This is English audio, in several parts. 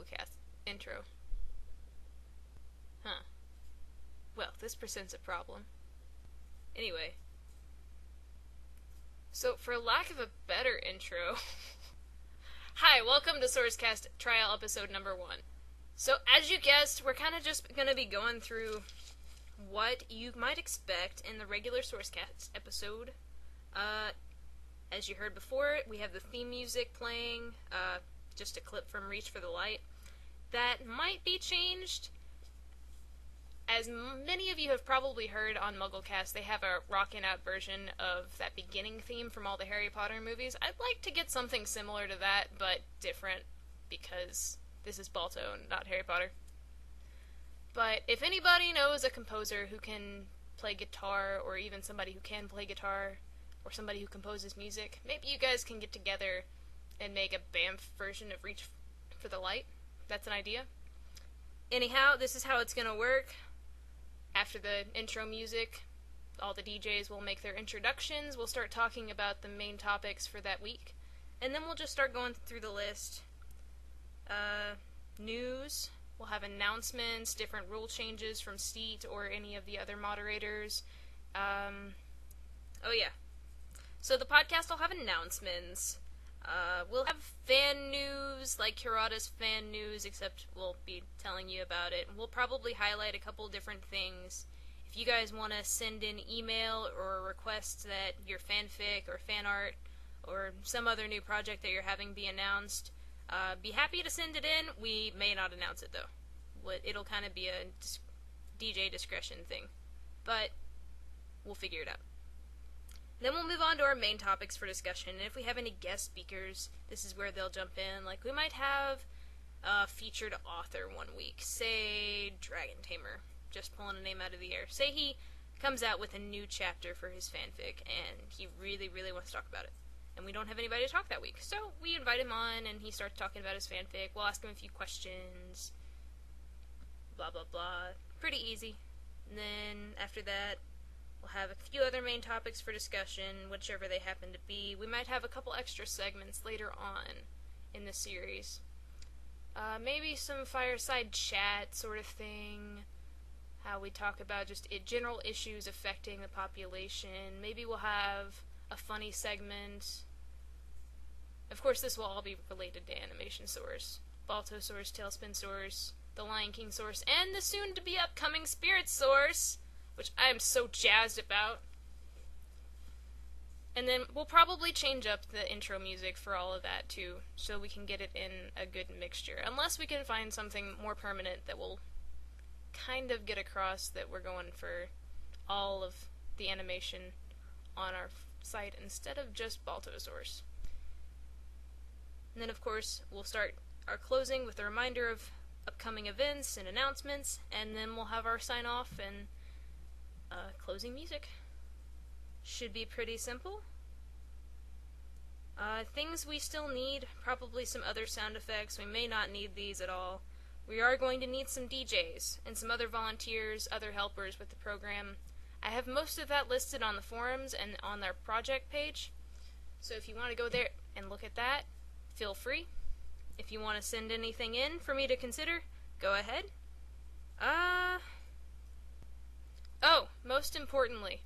MuggleCast intro. Huh. Well, this presents a problem. Anyway. So, for lack of a better intro... Hi, welcome to Sourcecast trial episode number 1. So, as you guessed, we're kind of just going to be going through what you might expect in the regular Sourcecast episode. As you heard before, we have the theme music playing, just a clip from Reach for the Light. That might be changed. As many of you have probably heard on MuggleCast, they have a rockin' out version of that beginning theme from all the Harry Potter movies. I'd like to get something similar to that, but different, because this is Balto, not Harry Potter. But if anybody knows a composer who can play guitar, or even somebody who can play guitar, or somebody who composes music, maybe you guys can get together and make a BAMF version of Reach for the Light. That's an idea. Anyhow, this is how it's gonna work. After the intro music, all the DJs will make their introductions. We'll start talking about the main topics for that week. And then we'll just start going through the list. News. We'll have announcements, different rule changes from Steet or any of the other moderators. Oh yeah. So the podcast will have announcements. We'll have fan news, like Hirata's fan news, except we'll be telling you about it. We'll probably highlight a couple different things. If you guys want to send in email or request that your fanfic or fan art or some other new project that you're having be announced, be happy to send it in. We may not announce it, though. It'll kind of be a DJ discretion thing. But we'll figure it out. Then we'll move on to our main topics for discussion, and if we have any guest speakers, this is where they'll jump in. Like, we might have a featured author one week, say Dragon Tamer, just pulling a name out of the air. Say he comes out with a new chapter for his fanfic, and he really, really wants to talk about it. And we don't have anybody to talk that week, so we invite him on, and he starts talking about his fanfic. We'll ask him a few questions, blah, blah, blah. Pretty easy. And then, after that, we'll have a few other main topics for discussion, whichever they happen to be. We might have a couple extra segments later on in the series. Maybe some fireside chat sort of thing. How we talk about just general issues affecting the population. Maybe we'll have a funny segment. Of course, this will all be related to Animation Source. Balto Source, Tailspin Source, the Lion King Source, and the soon-to-be upcoming Spirit Source, which I am so jazzed about. And then we'll probably change up the intro music for all of that, too, so we can get it in a good mixture. Unless we can find something more permanent that will kind of get across that we're going for all of the animation on our site instead of just Baltosaurus. And then, of course, we'll start our closing with a reminder of upcoming events and announcements, and then we'll have our sign-off and closing music. Should be pretty simple. Things we still need, probably some other sound effects. We may not need these at all. We are going to need some DJs and some other volunteers, other helpers with the program. I have most of that listed on the forums and on their project page. So if you want to go there and look at that, feel free. If you want to send anything in for me to consider, go ahead. Oh, most importantly,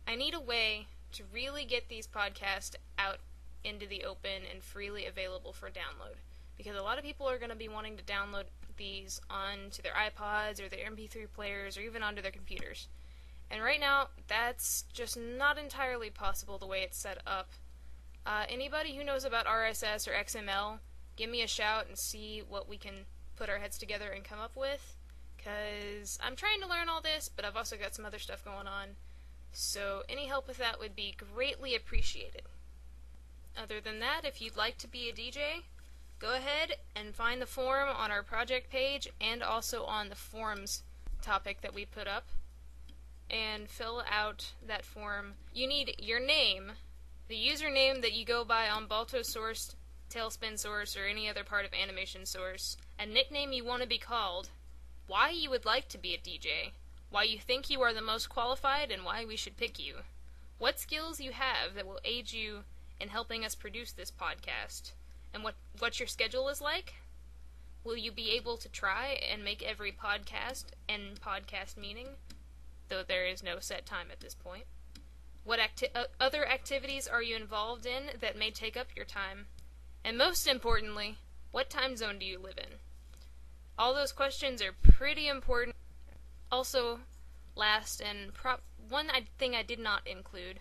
I need a way to really get these podcasts out into the open and freely available for download. Because a lot of people are going to be wanting to download these onto their iPods or their MP3 players or even onto their computers. And right now, that's just not entirely possible the way it's set up. Anybody who knows about RSS or XML, give me a shout and see what we can put our heads together and come up with. Because I'm trying to learn all this, but I've also got some other stuff going on. So any help with that would be greatly appreciated. Other than that, if you'd like to be a DJ, go ahead and find the forum on our project page and also on the forums topic that we put up. And fill out that form. You need your name, the username that you go by on Balto Source, Tailspin Source, or any other part of Animation Source, a nickname you want to be called, why you would like to be a DJ, why you think you are the most qualified, and why we should pick you, what skills you have that will aid you in helping us produce this podcast, and what your schedule is like. Will you be able to try and make every podcast and podcast meaning, though there is no set time at this point? What other activities are you involved in that may take up your time? And most importantly, what time zone do you live in? All those questions are pretty important. Also, last and one thing I did not include,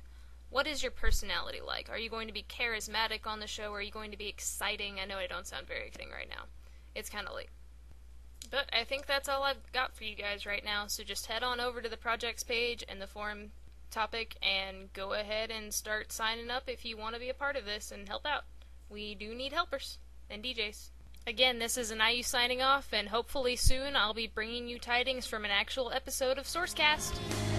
what is your personality like? Are you going to be charismatic on the show? Are you going to be exciting? I know I don't sound very exciting right now. It's kind of late. But I think that's all I've got for you guys right now, so just head on over to the projects page and the forum topic and go ahead and start signing up if you want to be a part of this and help out. We do need helpers and DJs. Again, this is Aniu signing off, and hopefully soon I'll be bringing you tidings from an actual episode of Sourcecast.